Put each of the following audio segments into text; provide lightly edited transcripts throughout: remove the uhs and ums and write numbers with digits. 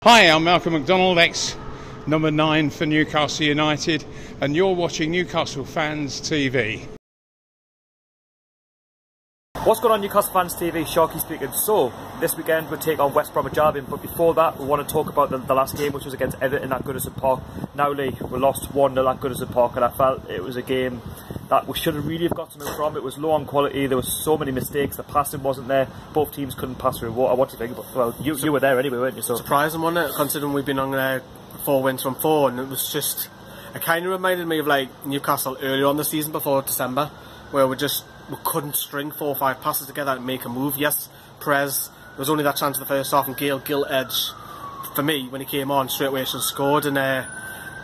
Hi, I'm Malcolm McDonald, ex-number 9 for Newcastle United, and you're watching Newcastle Fans TV. What's going on, Newcastle Fans TV? Sharkey speaking. So, this weekend we take on West Brom, but before that we want to talk about the last game, which was against Everton at Goodison Park. Now, Lee, we lost 1-0 at Goodison Park, and I felt it was a game that we should have really got something from. It was low on quality, there were so many mistakes, the passing wasn't there, both teams couldn't pass through water. What do you think? Well, you were there anyway, weren't you? So surprising, wasn't it, considering we've been on 4 wins from 4, and it was just, it kind of reminded me of like Newcastle earlier on the season before December, where we couldn't string 4 or 5 passes together and make a move. Yes, Perez, there was only that chance in the first half, and Gayle edge, for me, when he came on, straight away should have scored. And the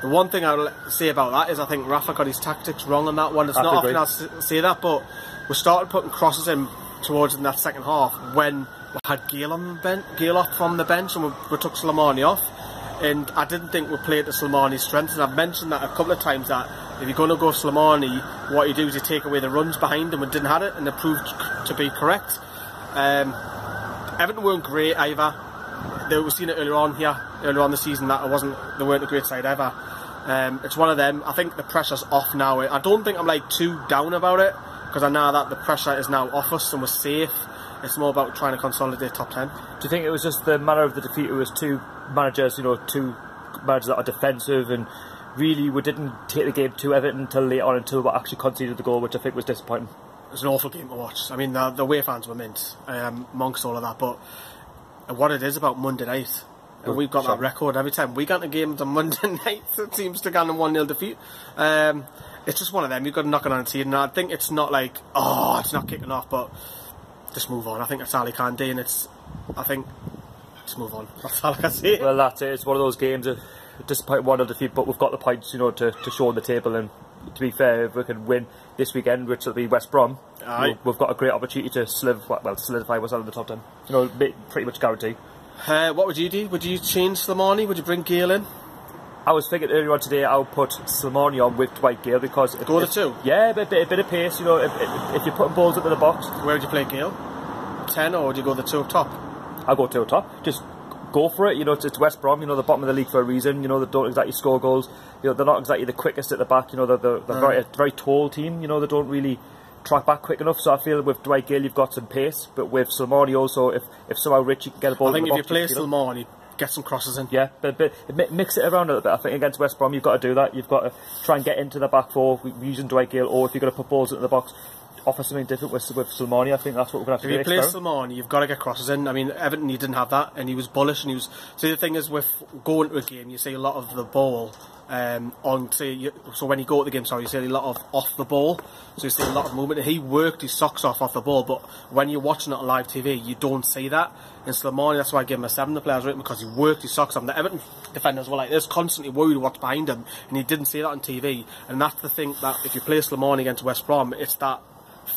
one thing I will say about that is I think Rafa got his tactics wrong on that one. It's not often I'll say that, but we started putting crosses in towards in that second half when we had Gayle off from the bench, and we took Slimani off. And I didn't think we played to Slimani's strengths, and I've mentioned that a couple of times, that if you're going to go Slimani, what you do is you take away the runs behind him, and didn't have it, and it proved to be correct. Everton weren't great either. We've seen it earlier on the season, that they weren't a great side ever. It's one of them. I think the pressure's off now. I don't think I'm like too down about it, because I know that the pressure is now off us and we're safe. It's more about trying to consolidate top 10. do you think it was just the manner of the defeat? It was two managers that are defensive, and really we didn't take the game to Everton until late on, until we actually conceded the goal, which I think was disappointing. It was an awful game to watch. I mean, the away fans were mint amongst all of that, but what it is about Monday night, and we've got that record every time we get the games on Monday night, it seems to get a 1-0 defeat. It's just one of them. You've got to knock it on the team, and I think it's not like, oh, it's not kicking off, but just move on. I think that's all he can do, and just move on. That's all I can say. Well, that's it. It's one of those games, a disappointing 1-0 defeat, but we've got the points, to show on the table. And to be fair, if we can win this weekend, which will be West Brom, we've got a great opportunity to solidify ourselves in the top 10. Pretty much guarantee. What would you do? Would you change Slimani? Would you bring Gayle in? I was thinking earlier on today I'll put Slimani on with Gayle, because go the two. Yeah, a bit of pace. If you're putting balls into the box. Where would you play Gayle? 10, or would you go the 2 up top? I'll go 2 up top. Just go for it. It's West Brom. The bottom of the league for a reason. They don't exactly score goals. They're not exactly the quickest at the back. They're a very tall team. They don't really track back quick enough. So I feel with Dwight Gayle you've got some pace, but with Slimani also, if somehow Richie can get a ball, I think if you play Slimani, get some crosses in. Yeah, but mix it around a little bit. I think against West Brom you've got to do that. You've got to try and get into the back four using Dwight Gayle, or if you're going to put balls into the box, offer something different with Slimani. I think that's what we're going to have to do. If you play Slimani, you've got to get crosses in. I mean, Everton, he didn't have that, and he was bullish, and he was. So the thing is, with going to a game, you see a lot of the ball so when you go to the game, you see a lot of off the ball. So you see a lot of movement. He worked his socks off the ball, but when you're watching it on live TV, you don't see that. And Slimani, that's why I gave him a 7. The players written, because he worked his socks off. The Everton defenders were like this, constantly worried what's behind him, and he didn't see that on TV. And that's the thing, that if you play Slimani against West Brom, it's that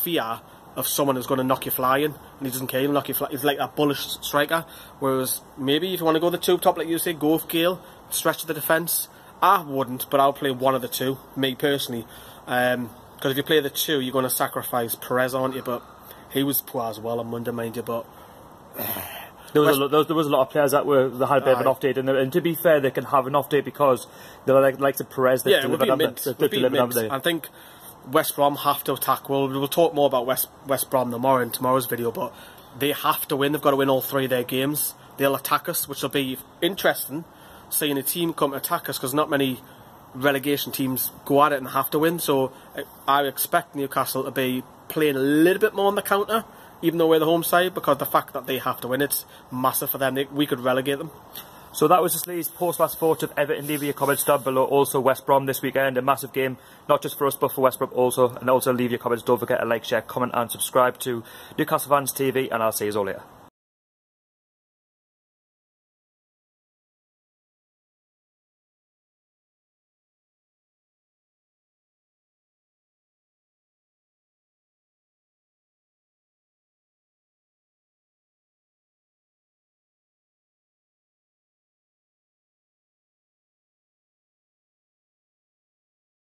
fear of someone who's going to knock you flying, and he doesn't care, he'll knock you flying. He's like that bullish striker. Whereas maybe if you want to go the 2 top, like you say, go with Gayle, stretch the defence. I wouldn't, but I'll play one of the 2, me personally, because if you play the 2, you're going to sacrifice Perez, aren't you? But he was poor as well on Monday, mind you. But there was a lot of players that had a bit of an off day, and to be fair, they can have an off day because they're like the Perez. They delivered on them. I think West Brom have to attack. We'll talk more about West Brom tomorrow in tomorrow's video, but they have to win. They've got to win all 3 of their games. They'll attack us, which will be interesting, seeing a team come attack us, because not many relegation teams go at it and have to win. So I expect Newcastle to be playing a little bit more on the counter, even though we're the home side, because the fact that they have to win, it's massive for them. We could relegate them. So that was just Lee's post-match thoughts of Everton. Leave your comments down below. Also West Brom this weekend, a massive game, not just for us but for West Brom also. And also leave your comments. Don't forget to like, share, comment and subscribe to Newcastle Fans TV, and I'll see you all later.